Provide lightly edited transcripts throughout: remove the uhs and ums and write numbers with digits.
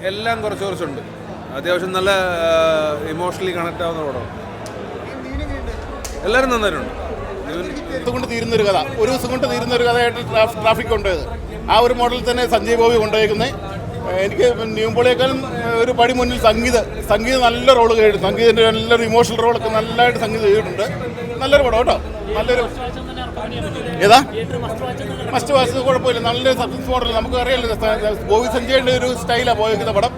എല്ലാം കുറച്ചുണ്ട്. അത്യാവശ്യം നല്ല ഇമോഷണലി കണക്ട് ആവുന്ന പടമാണ്. എല്ലാവരും നന്നായിട്ടുണ്ട്. കൊണ്ട് തീരുന്നൊരു കഥ, ഒരു ദിവസം കൊണ്ട് തീരുന്നൊരു കഥയായിട്ട് ട്രാഫിക് കൊണ്ടുപോയത്. ആ ഒരു മോഡലിൽ തന്നെ സഞ്ജയ് ബോബി കൊണ്ടുപോയിരിക്കുന്നത്. എനിക്ക് നിവിൻപോളിയേക്കാളും ഒരു പടി മുന്നിൽ സംഗീതം നല്ല റോള് ചെയ്തിട്ടുണ്ട്. സംഗീതത്തിൻ്റെ നല്ലൊരു ഇമോഷണൽ റോളൊക്കെ നല്ലതായിട്ട് സംഗീതം ചെയ്തിട്ടുണ്ട്. നല്ലൊരു പടം കേട്ടോ. നല്ലൊരു ഏതാ മസ്റ്റ് വാച്ച് കുഴപ്പമില്ല. നല്ലൊരു സക്സസ് മോഡൽ. നമുക്ക് അറിയാമല്ലോ ബോബി സഞ്ജയുടെ ഒരു സ്റ്റൈലാണ് പോയിരിക്കുന്ന പടം.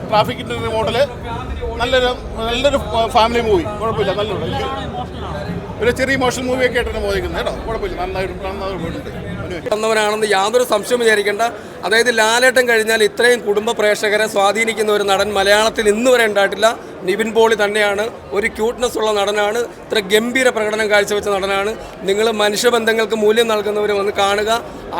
ട്രാഫിക്കിൻ്റെ ഒരു മോഡല്. നല്ലൊരു ഫാമിലി മൂവി. കുഴപ്പമില്ല. നല്ലൊരു ഒരു ചെറിയ ഇമോഷണൽ മൂവിയൊക്കെ ആയിട്ടാണ് പോയിരിക്കുന്നത് കേട്ടോ. കുഴപ്പമില്ല. നന്നായിട്ടുണ്ട്. വന്നവനാണെന്ന് യാതൊരു സംശയം വിചാരിക്കേണ്ട. അതായത് ലാലേട്ടൻ കഴിഞ്ഞാൽ ഇത്രയും കുടുംബ പ്രേക്ഷകരെ സ്വാധീനിക്കുന്ന ഒരു നടൻ മലയാളത്തിൽ ഇന്ന് വരെ ഉണ്ടായിട്ടില്ല. നിവിൻ പോളി തന്നെയാണ്. ഒരു ക്യൂട്ട്നെസ് ഉള്ള നടനാണ്. ഇത്ര ഗംഭീര പ്രകടനം കാഴ്ചവെച്ച നടനാണ്. നിങ്ങൾ മനുഷ്യബന്ധങ്ങൾക്ക് മൂല്യം നൽകുന്നവർ വന്ന് കാണുക.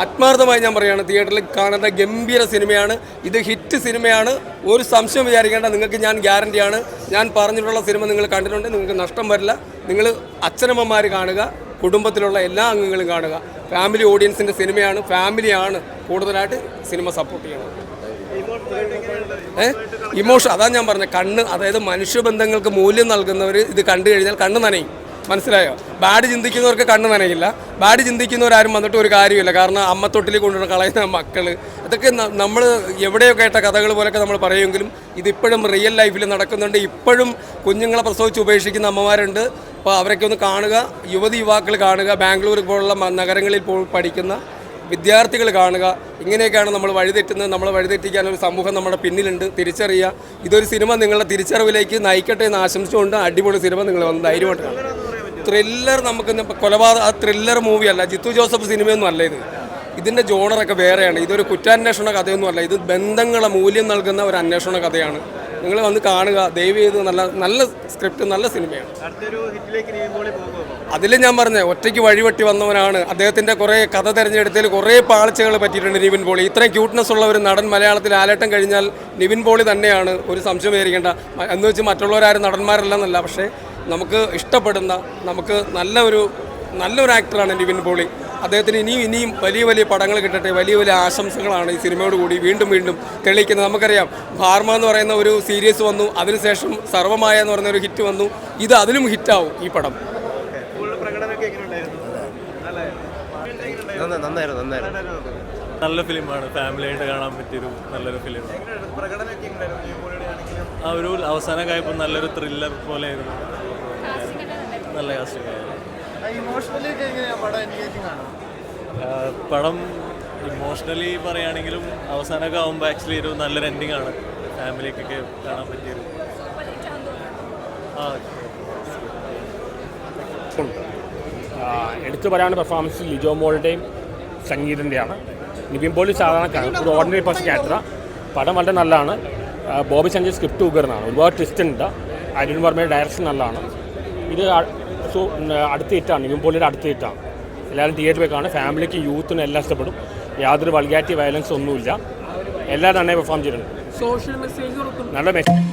ആത്മാർത്ഥമായി ഞാൻ പറയുകയാണ്, തിയേറ്ററിൽ കാണേണ്ട ഗംഭീര സിനിമയാണ് ഇത്. ഹിറ്റ് സിനിമയാണ്. ഒരു സംശയം വിചാരിക്കേണ്ട. നിങ്ങൾക്ക് ഞാൻ ഗ്യാരണ്ടിയാണ്. ഞാൻ പറഞ്ഞിട്ടുള്ള സിനിമ നിങ്ങൾ കണ്ടിട്ടുണ്ട്. നിങ്ങൾക്ക് നഷ്ടം വരില്ല. നിങ്ങൾ അച്ഛനമ്മമാർ കാണുക, കുടുംബത്തിലുള്ള എല്ലാ അംഗങ്ങളും കാണുക. ഫാമിലി ഓഡിയൻസിൻ്റെ സിനിമയാണ്. ഫാമിലിയാണ് കൂടുതലായിട്ട് സിനിമ സപ്പോർട്ട് ചെയ്യണം. ഇമോഷൻ അതാണ് ഞാൻ പറഞ്ഞത്. കണ്ണ്, അതായത് മനുഷ്യബന്ധങ്ങൾക്ക് മൂല്യം നൽകുന്നവർ ഇത് കണ്ടു കഴിഞ്ഞാൽ കണ്ണ് നനയും. മനസ്സിലായോ? ബാഡ് ചിന്തിക്കുന്നവർക്ക് കണ്ണ് നനയില്ല. ബാഡ് ചിന്തിക്കുന്നവരാരും വന്നിട്ട് ഒരു കാര്യമില്ല. കാരണം അമ്മത്തൊട്ടിൽ കൊണ്ടുവന്ന് കളയുന്ന മക്കൾ, ഇതൊക്കെ നമ്മൾ എവിടെയൊക്കെ ആയിട്ട കഥകൾ പോലൊക്കെ നമ്മൾ പറയുമെങ്കിലും ഇതിപ്പോഴും റിയൽ ലൈഫിൽ നടക്കുന്നുണ്ട്. ഇപ്പോഴും കുഞ്ഞുങ്ങളെ പ്രസവിച്ച് ഉപേക്ഷിക്കുന്ന അമ്മമാരുണ്ട്. അപ്പോൾ അവരൊക്കെ ഒന്ന് കാണുക. യുവാക്കൾ കാണുക. ബാംഗ്ലൂർ പോലുള്ള നഗരങ്ങളിൽ പഠിക്കുന്ന വിദ്യാർത്ഥികൾ കാണുക. ഇങ്ങനെയൊക്കെയാണ് നമ്മൾ വഴിതെറ്റുന്നത്. നമ്മൾ വഴിതെറ്റിക്കാനൊരു സമൂഹം നമ്മുടെ പിന്നിലുണ്ട്. തിരിച്ചറിയുക. ഇതൊരു സിനിമ നിങ്ങളുടെ തിരിച്ചറിവിലേക്ക് നയിക്കട്ടെ എന്ന് ആശംസിച്ചുകൊണ്ട് അടിപൊളി സിനിമ നിങ്ങൾ വന്ന് ധൈര്യമായിട്ട് കാണുക. ത്രില്ലർ, നമുക്ക് കൊലപാതക ത്രില്ലർ മൂവിയല്ല. ജിത്തു ജോസഫ് സിനിമയൊന്നും അല്ല ഇത്. ഇതിൻ്റെ ജോണറൊക്കെ വേറെയാണ്. ഇതൊരു കുറ്റാന്വേഷണ കഥയൊന്നും അല്ല. ഇത് ബന്ധങ്ങളെ മൂല്യം നൽകുന്ന ഒരു അന്വേഷണ കഥയാണ്. നിങ്ങൾ വന്ന് കാണുക. ദയവ് ചെയ്ത് നല്ല സ്ക്രിപ്റ്റ്, നല്ല സിനിമയാണ്. അതിൽ ഞാൻ പറഞ്ഞ ഒറ്റയ്ക്ക് വഴിവെട്ടി വന്നവനാണ്. അദ്ദേഹത്തിൻ്റെ കുറേ കഥ തിരഞ്ഞെടുത്തതിൽ കുറേ പാളിച്ചകൾ പറ്റിയിട്ടുണ്ട് നിവിൻ പോളി. ഇത്രയും ക്യൂട്ട്നെസ് ഉള്ള ഒരു നടൻ മലയാളത്തിൽ ലാലേട്ടൻ കഴിഞ്ഞാൽ നിവിൻ പോളി തന്നെയാണ്. ഒരു സംശയം വിചാരിക്കേണ്ട. എന്ന് വെച്ച് മറ്റുള്ളവരാരും നടന്മാരല്ലെന്നല്ല, പക്ഷേ നമുക്ക് ഇഷ്ടപ്പെടുന്ന, നമുക്ക് നല്ലൊരു ആക്ടറാണ് നിവിൻ പോളി. അദ്ദേഹത്തിന് ഇനിയും വലിയ പടങ്ങൾ കിട്ടട്ടെ. വലിയ ആശംസകളാണ് ഈ സിനിമയോട് കൂടി വീണ്ടും തെളിയിക്കുന്നത്. നമുക്കറിയാം, ഭാർമ എന്ന് പറയുന്ന ഒരു സീരീസ് വന്നു. അതിനുശേഷം സർവമായ എന്ന് പറയുന്ന ഒരു ഹിറ്റ് വന്നു. ഇത് അതിലും ഹിറ്റാവും ഈ പടം. നല്ല ഫിലിമാണ്. ഫാമിലിയായിട്ട് കാണാൻ പറ്റിയൊരു നല്ലൊരു ഫിലിമാണ്. ആ ഒരു അവസാനമായപ്പോൾ നല്ലൊരു ത്രില്ലർ പോലെ ആയിരുന്നു. നല്ല കാസ്റ്റിംഗ് ആയിരുന്നു. പടം ഇമോഷണലി പറയുകയാണെങ്കിലും അവസാനമൊക്കെ ആകുമ്പോൾ ആക്ച്വലി ഒരു നല്ലൊരു എൻഡിങ് ആണ്. ഫാമിലിക്കൊക്കെ കാണാൻ പറ്റിയൊരു എടുത്തു പറയാനുള്ള പെർഫോമൻസ് ലിജോ മോളുടെയും സംഗീതത്തിൻ്റെയാണ്. നിവിൻ പോളി സാധാരണക്കാരൻ, ഒരു ഓർഡിനറി പേഴ്സൺ ക്യാരക്ടറാണ്. പടം വളരെ നല്ലതാണ്. ബോബി സഞ്ജയ് സ്ക്രിപ്റ്റ് ഉഗ്രനാണ്. ഒരുപാട് ട്വിസ്റ്റ് ഉണ്ട്. അരുൺ വർമ്മയുടെ ഡയറക്ഷൻ നല്ലതാണ്. ഇത് അടുത്ത ഹിറ്റാണ്. നിവിൻ പോളിയുടെ അടുത്ത ഹിറ്റാണ്. എല്ലാവരും തിയേറ്ററിൽ പോയി കാണും. ഫാമിലിക്ക്, യൂത്തിനും എല്ലാം ഇഷ്ടപ്പെടും. യാതൊരു വൾഗാരിറ്റി വയലൻസ് ഒന്നുമില്ല. എല്ലാവരും നന്നായി പെർഫോം ചെയ്തിട്ടുണ്ട്. നല്ല മെസ്സേജ്